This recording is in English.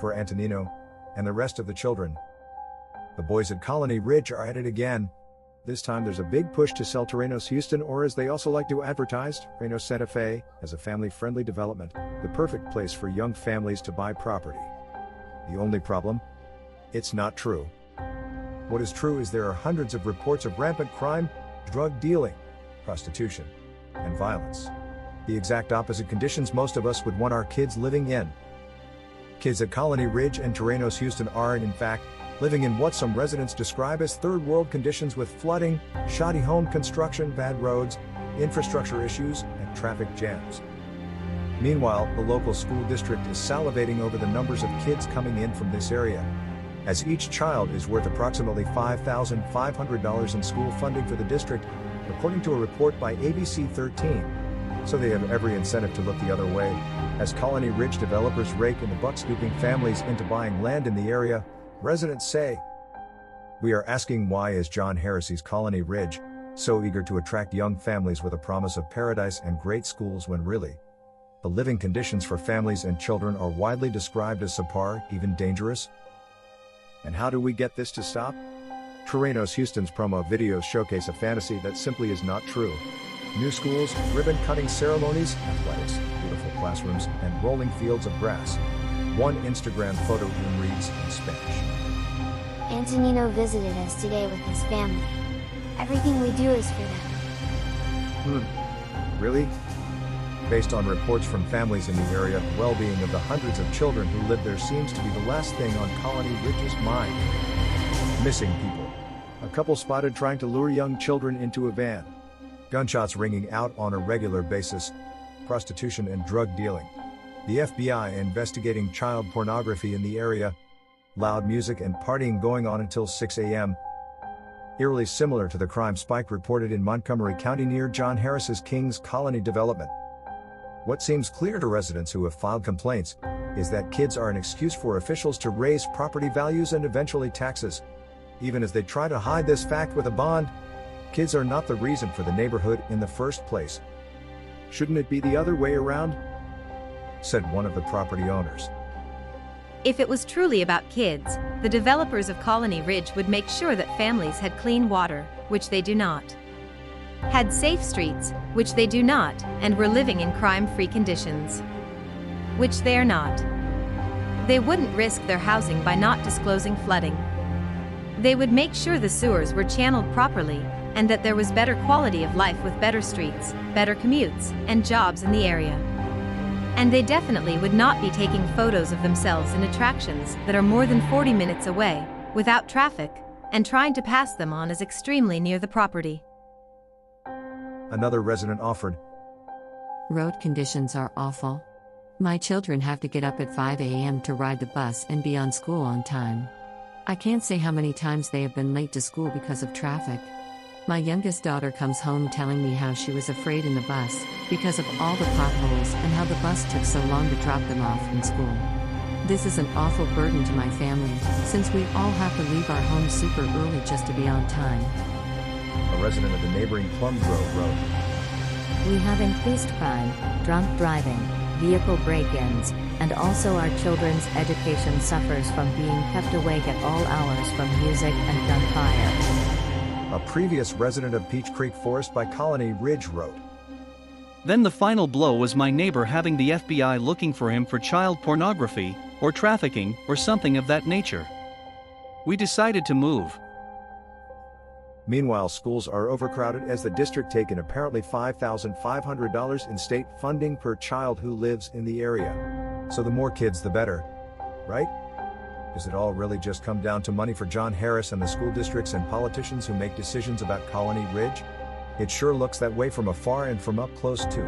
for Antonino and the rest of the children. The boys at Colony Ridge are at it again. This time there's a big push to sell Terrenos Houston, or as they also like to advertise, Terrenos Santa Fe, as a family-friendly development, the perfect place for young families to buy property. The only problem? It's not true. What is true is there are hundreds of reports of rampant crime, drug dealing, prostitution, and violence. The exact opposite conditions most of us would want our kids living in. Kids at Colony Ridge and Terrenos Houston are, in fact, living in what some residents describe as third-world conditions with flooding, shoddy home construction, bad roads, infrastructure issues, and traffic jams. Meanwhile, the local school district is salivating over the numbers of kids coming in from this area, as each child is worth approximately $5,500 in school funding for the district, according to a report by ABC 13. So they have every incentive to look the other way, as Colony Ridge developers rake in the bucks, duping families into buying land in the area. Residents say, "We are asking, why is John Harris's Colony Ridge so eager to attract young families with a promise of paradise and great schools when really, the living conditions for families and children are widely described as subpar, even dangerous?" And how do we get this to stop? Terrenos Houston's promo videos showcase a fantasy that simply is not true. New schools, ribbon-cutting ceremonies, athletics, beautiful classrooms, and rolling fields of grass. One Instagram photo even reads in Spanish. Antonino visited us today with his family. Everything we do is for them. Really? Based on reports from families in the area, the well-being of the hundreds of children who live there seems to be the last thing on Colony Ridge's mind. Missing people. A couple spotted trying to lure young children into a van. Gunshots ringing out on a regular basis. Prostitution and drug dealing. The FBI investigating child pornography in the area. Loud music and partying going on until 6 a.m. Eerily similar to the crime spike reported in Montgomery County near John Harris's Kings Colony development. What seems clear to residents who have filed complaints is that kids are an excuse for officials to raise property values and eventually taxes. Even as they try to hide this fact with a bond, kids are not the reason for the neighborhood in the first place. Shouldn't it be the other way around? Said one of the property owners. If it was truly about kids, the developers of Colony Ridge would make sure that families had clean water, which they do not, had safe streets, which they do not, and were living in crime-free conditions, which they are not. They wouldn't risk their housing by not disclosing flooding. They would make sure the sewers were channeled properly, and that there was better quality of life with better streets, better commutes, and jobs in the area. And they definitely would not be taking photos of themselves in attractions that are more than 40 minutes away, without traffic, and trying to pass them on as extremely near the property. Another resident offered. Road conditions are awful. My children have to get up at 5 a.m. to ride the bus and be on school on time. I can't say how many times they have been late to school because of traffic. My youngest daughter comes home telling me how she was afraid in the bus because of all the potholes and how the bus took so long to drop them off in school. This is an awful burden to my family, since we all have to leave our homes super early just to be on time. A resident of the neighboring Plum Grove wrote. We have increased crime, drunk driving, vehicle break-ins, and also our children's education suffers from being kept awake at all hours from music and gunfire. A previous resident of Peach Creek Forest by Colony Ridge wrote. Then the final blow was my neighbor having the FBI looking for him for child pornography, or trafficking, or something of that nature. We decided to move. Meanwhile, schools are overcrowded as the district taken apparently $5,500 in state funding per child who lives in the area. So the more kids the better, right? Does it all really just come down to money for John Harris and the school districts and politicians who make decisions about Colony Ridge? It sure looks that way from afar and from up close too.